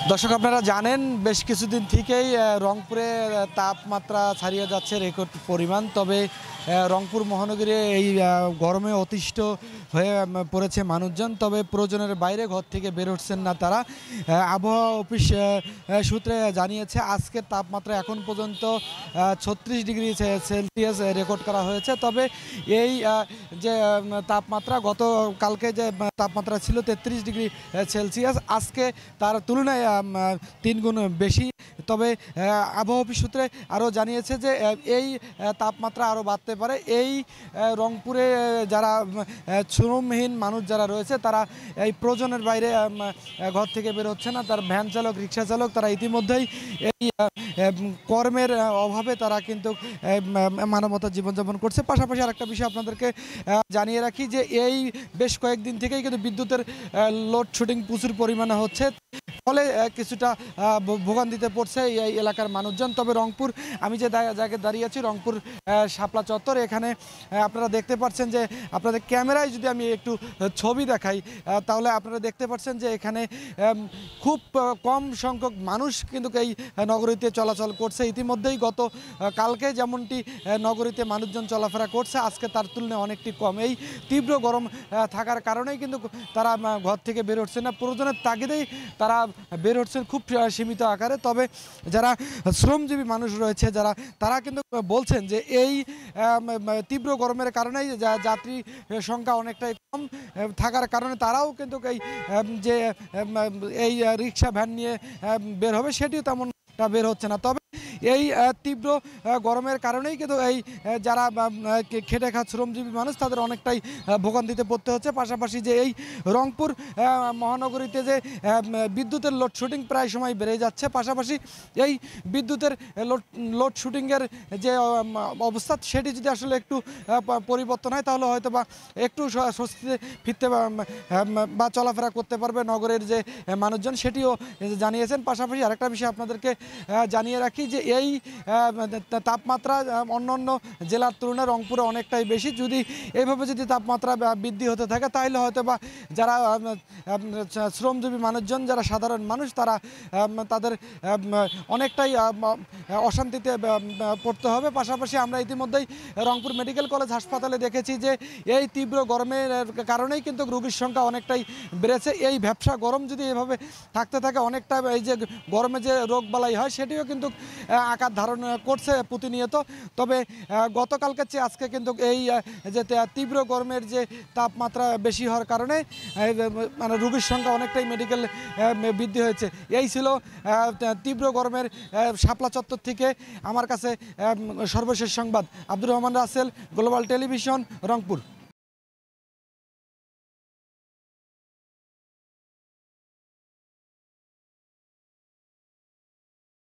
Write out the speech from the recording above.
দর্শক আপনারা জানেন বেশ কিছুদিন থেকেই রংপুরে তাপমাত্রা ছাড়িয়ে যাচ্ছে রেকর্ড পরিমাণ। তবে রংপুর মহানগরে এই গরমে অতিষ্ঠ হয়ে পড়েছে মানুষজন। তবে প্রয়োজনের বাইরে ঘর থেকে বের হচ্ছেন না তারা। আবহাওয়া অফিস সূত্রে জানিয়েছে আজকের তাপমাত্রা এখন পর্যন্ত 36 ডিগ্রি সেলসিয়াস রেকর্ড করা হয়েছে। তবে এই যে তাপমাত্রা গতকালকে যে তাপমাত্রা ছিল 33 ডিগ্রি সেলসিয়াস, আজকে তার তুলনায় 3 গুণ বেশি। তবে আবহাওয়া অফিস সূত্রে আরও জানিয়েছে যে এই তাপমাত্রা আরও বাড়তে পারে। এই রংপুরে যারা শ্রমহীন মানুষ যারা রয়েছে তারা এই প্রয়োজনের বাইরে ঘর থেকে বের হচ্ছে না। তার ভ্যান চালক, রিক্সা চালক তারা ইতিমধ্যেই এই কর্মের অভাবে তারা কিন্তু মানবতা জীবনযাপন করছে। পাশাপাশি আরেকটা বিষয় আপনাদেরকে জানিয়ে রাখি যে এই বেশ কয়েকদিন থেকেই কিন্তু বিদ্যুতের লোডশেডিং প্রচুর পরিমাণে হচ্ছে, ফলে কিছুটা ভোগান্তিতে পড়ছে এই এলাকার মানুষজন। তবে রংপুর, আমি যে জায়গায় দাঁড়িয়ে আছি রংপুর শাপলা চত্বর, এখানে আপনারা দেখতে পাচ্ছেন যে আপনাদের ক্যামেরায় যদি আমি একটু ছবি দেখাই তাহলে আপনারা দেখতে পাচ্ছেন যে এখানে খুব কম সংখ্যক মানুষ কিন্তু এই নগরীতে চলাচল করছে। ইতিমধ্যেই কালকে যেমনটি নগরীতে মানুষজন চলাফেরা করছে, আজকে তার তুলনায় অনেকটি কম। এই তীব্র গরম থাকার কারণেই কিন্তু তারা ঘর থেকে বের হচ্ছে না, প্রয়োজনের তাগিদেই তারা বের হচ্ছেন খুব সীমিত আকারে। তবে যারা শ্রমজীবী মানুষ রয়েছে তারা কিন্তু বলছেন যে এই তীব্র গরমের কারণেই যাত্রী সংখ্যা অনেকটাই কম থাকার কারণে তারাও কিন্তু এই রিক্সা ভ্যান নিয়ে বের হবে সেটিও তেমনটা বের হচ্ছে না। তবে এই তীব্র গরমের কারণেই কিন্তু এই যারা খেটে খাওয়া শ্রমজীবী মানুষ তাদের অনেকটাই ভোগান্তিতে পড়তে হচ্ছে। পাশাপাশি যে এই রংপুর মহানগরীতে যে বিদ্যুতের লোডশেডিং প্রায় সময় বেড়ে যাচ্ছে, পাশাপাশি এই বিদ্যুতের লোডশেডিংয়ের যে অবস্থা সেটি যদি আসলে একটু পরিবর্তন হয় তাহলে হয়তো বা একটু স্বস্তিতে ফিরতে বা চলাফেরা করতে পারবে নগরের যে মানুষজন, সেটিও জানিয়েছেন। পাশাপাশি আরেকটা বিষয় আপনাদেরকে জানিয়ে রাখি যে এই তাপমাত্রা অন্যান্য জেলার তুলনায় রংপুরে অনেকটাই বেশি। এইভাবে যদি তাপমাত্রা বৃদ্ধি হতে থাকে তাহলে হয়তো বা যারা শ্রমজীবী মানুষজন, যারা সাধারণ মানুষ, তাদের অনেকটাই অশান্তিতে পড়তে হবে। পাশাপাশি আমরা ইতিমধ্যেই রংপুর মেডিকেল কলেজ হাসপাতালে দেখেছি যে এই তীব্র গরমের কারণেই কিন্তু রোগীর সংখ্যা অনেকটাই বেড়েছে। এই ভ্যাপসা গরম যদি এভাবে থাকতে থাকে অনেকটা এই যে গরমে যে রোগবালাই হয় সেটিও কিন্তু আকার ধারণ করছে প্রতিনিয়ত। তবে গতকালকের চেয়ে আজকে কিন্তু এই যে তীব্র গরমের যে তাপমাত্রা বেশি হওয়ার কারণে মানে রোগীর সংখ্যা অনেকটাই মেডিকেল বৃদ্ধি হয়েছে। এই ছিল তীব্র গরমের শাপলা চত্বর থেকে আমার কাছে সর্বশেষ সংবাদ। Abdur Rahman Rasel, global television, Rangpur.